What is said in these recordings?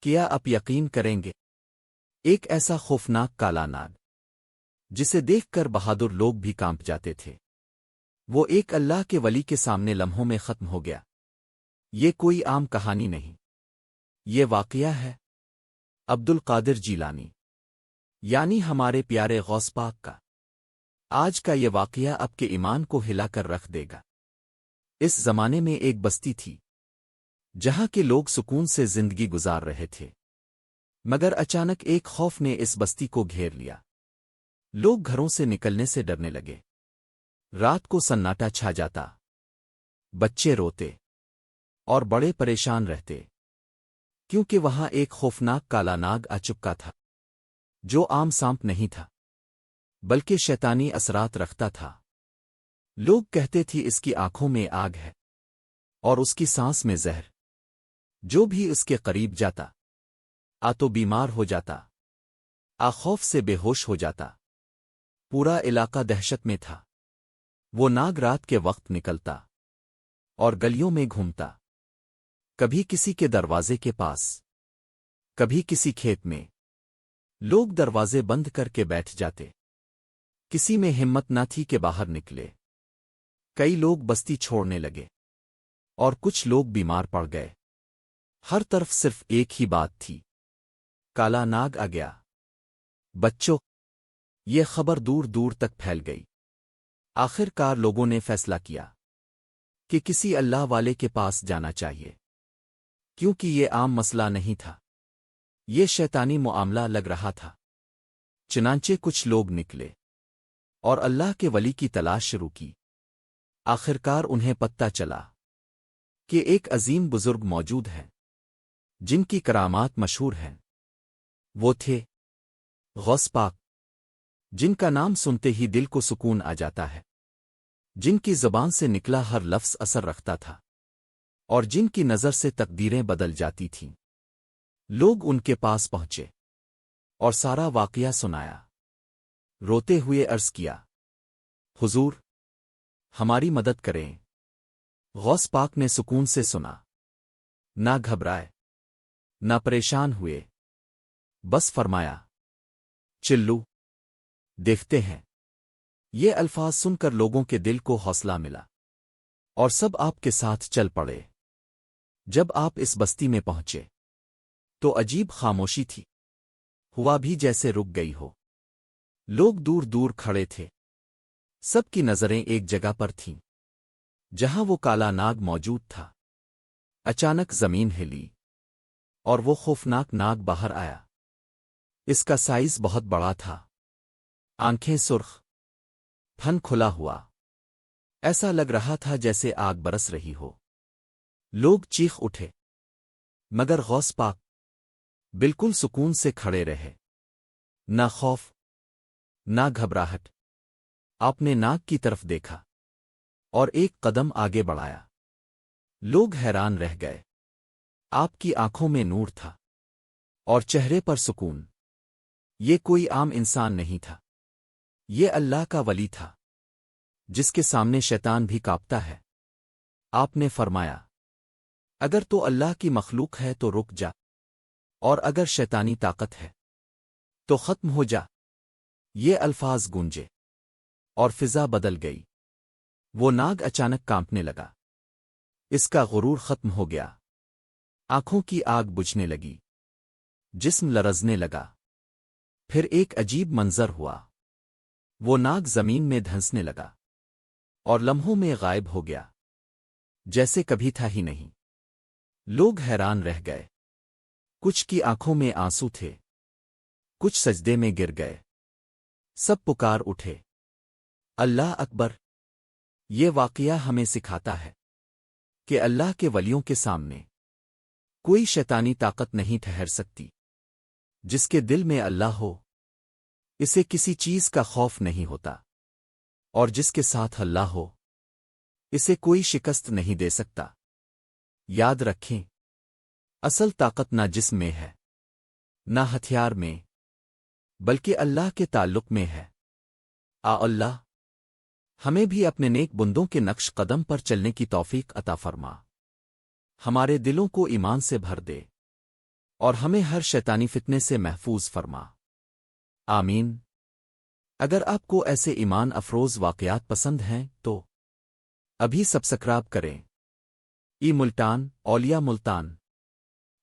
کیا آپ یقین کریں گے؟ ایک ایسا خوفناک کالا ناگ جسے دیکھ کر بہادر لوگ بھی کانپ جاتے تھے، وہ ایک اللہ کے ولی کے سامنے لمحوں میں ختم ہو گیا۔ یہ کوئی عام کہانی نہیں، یہ واقعہ ہے عبد القادر جیلانی، یعنی ہمارے پیارے غوث پاک کا۔ آج کا یہ واقعہ آپ کے ایمان کو ہلا کر رکھ دے گا۔ اس زمانے میں ایک بستی تھی جہاں کے لوگ سکون سے زندگی گزار رہے تھے، مگر اچانک ایک خوف نے اس بستی کو گھیر لیا۔ لوگ گھروں سے نکلنے سے ڈرنے لگے، رات کو سناٹا چھا جاتا، بچے روتے اور بڑے پریشان رہتے، کیونکہ وہاں ایک خوفناک کالا ناگ آ چکا تھا جو عام سانپ نہیں تھا بلکہ شیطانی اثرات رکھتا تھا۔ لوگ کہتے تھے اس کی آنکھوں میں آگ ہے اور اس کی سانس میں زہر، جو بھی اس کے قریب جاتا تو بیمار ہو جاتا، خوف سے بے ہوش ہو جاتا۔ پورا علاقہ دہشت میں تھا۔ وہ ناگ رات کے وقت نکلتا اور گلیوں میں گھومتا، کبھی کسی کے دروازے کے پاس، کبھی کسی کھیت میں۔ لوگ دروازے بند کر کے بیٹھ جاتے، کسی میں ہمت نہ تھی کہ باہر نکلے۔ کئی لوگ بستی چھوڑنے لگے اور کچھ لوگ بیمار پڑ گئے۔ ہر طرف صرف ایک ہی بات تھی، کالا ناگ آ گیا۔ بچوں، یہ خبر دور دور تک پھیل گئی۔ آخر کار لوگوں نے فیصلہ کیا کہ کسی اللہ والے کے پاس جانا چاہیے، کیونکہ یہ عام مسئلہ نہیں تھا، یہ شیطانی معاملہ لگ رہا تھا۔ چنانچہ کچھ لوگ نکلے اور اللہ کے ولی کی تلاش شروع کی۔ آخرکار انہیں پتہ چلا کہ ایک عظیم بزرگ موجود ہیں جن کی کرامات مشہور ہیں۔ وہ تھے غوث پاک، جن کا نام سنتے ہی دل کو سکون آ جاتا ہے، جن کی زبان سے نکلا ہر لفظ اثر رکھتا تھا اور جن کی نظر سے تقدیریں بدل جاتی تھیں۔ لوگ ان کے پاس پہنچے اور سارا واقعہ سنایا۔ روتے ہوئے عرض کیا، حضور، ہماری مدد کریں۔ غوث پاک نے سکون سے سنا، نہ گھبرائے نہ پریشان ہوئے، بس فرمایا، چلو دیکھتے ہیں۔ یہ الفاظ سن کر لوگوں کے دل کو حوصلہ ملا اور سب آپ کے ساتھ چل پڑے۔ جب آپ اس بستی میں پہنچے تو عجیب خاموشی تھی، ہوا بھی جیسے رک گئی ہو۔ لوگ دور دور کھڑے تھے، سب کی نظریں ایک جگہ پر تھیں جہاں وہ کالا ناگ موجود تھا۔ اچانک زمین ہلی اور وہ خوفناک ناگ باہر آیا۔ اس کا سائز بہت بڑا تھا، آنکھیں سرخ، پھن کھلا ہوا، ایسا لگ رہا تھا جیسے آگ برس رہی ہو۔ لوگ چیخ اٹھے، مگر غوث پاک بالکل سکون سے کھڑے رہے، نہ خوف نہ گھبراہٹ۔ آپ نے ناگ کی طرف دیکھا اور ایک قدم آگے بڑھایا۔ لوگ حیران رہ گئے، آپ کی آنکھوں میں نور تھا اور چہرے پر سکون۔ یہ کوئی عام انسان نہیں تھا، یہ اللہ کا ولی تھا جس کے سامنے شیطان بھی کانپتا ہے۔ آپ نے فرمایا، اگر تو اللہ کی مخلوق ہے تو رک جا، اور اگر شیطانی طاقت ہے تو ختم ہو جا۔ یہ الفاظ گونجے اور فضا بدل گئی۔ وہ ناگ اچانک کانپنے لگا، اس کا غرور ختم ہو گیا، آنکھوں کی آگ بجھنے لگی، جسم لرزنے لگا۔ پھر ایک عجیب منظر ہوا، وہ ناگ زمین میں دھنسنے لگا اور لمحوں میں غائب ہو گیا، جیسے کبھی تھا ہی نہیں۔ لوگ حیران رہ گئے، کچھ کی آنکھوں میں آنسو تھے، کچھ سجدے میں گر گئے، سب پکار اٹھے، اللہ اکبر۔ یہ واقعہ ہمیں سکھاتا ہے کہ اللہ کے ولیوں کے سامنے کوئی شیطانی طاقت نہیں ٹھہر سکتی۔ جس کے دل میں اللہ ہو، اسے کسی چیز کا خوف نہیں ہوتا، اور جس کے ساتھ اللہ ہو، اسے کوئی شکست نہیں دے سکتا۔ یاد رکھیں، اصل طاقت نہ جسم میں ہے، نہ ہتھیار میں، بلکہ اللہ کے تعلق میں ہے۔ اللہ ہمیں بھی اپنے نیک بندوں کے نقش قدم پر چلنے کی توفیق عطا فرما، ہمارے دلوں کو ایمان سے بھر دے۔ اور ہمیں ہر شیطانی فتنے سے محفوظ فرما۔ آمین۔ اگر آپ کو ایسے ایمان افروز واقعات پسند ہیں تو ابھی سبسکرائب کریں۔ ملتان اولیاء ملتان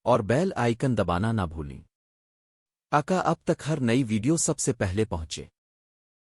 اور بیل آئیکن دبانا نہ بھولیں تاکہ اب تک ہر نئی ویڈیو سب سے پہلے پہنچے۔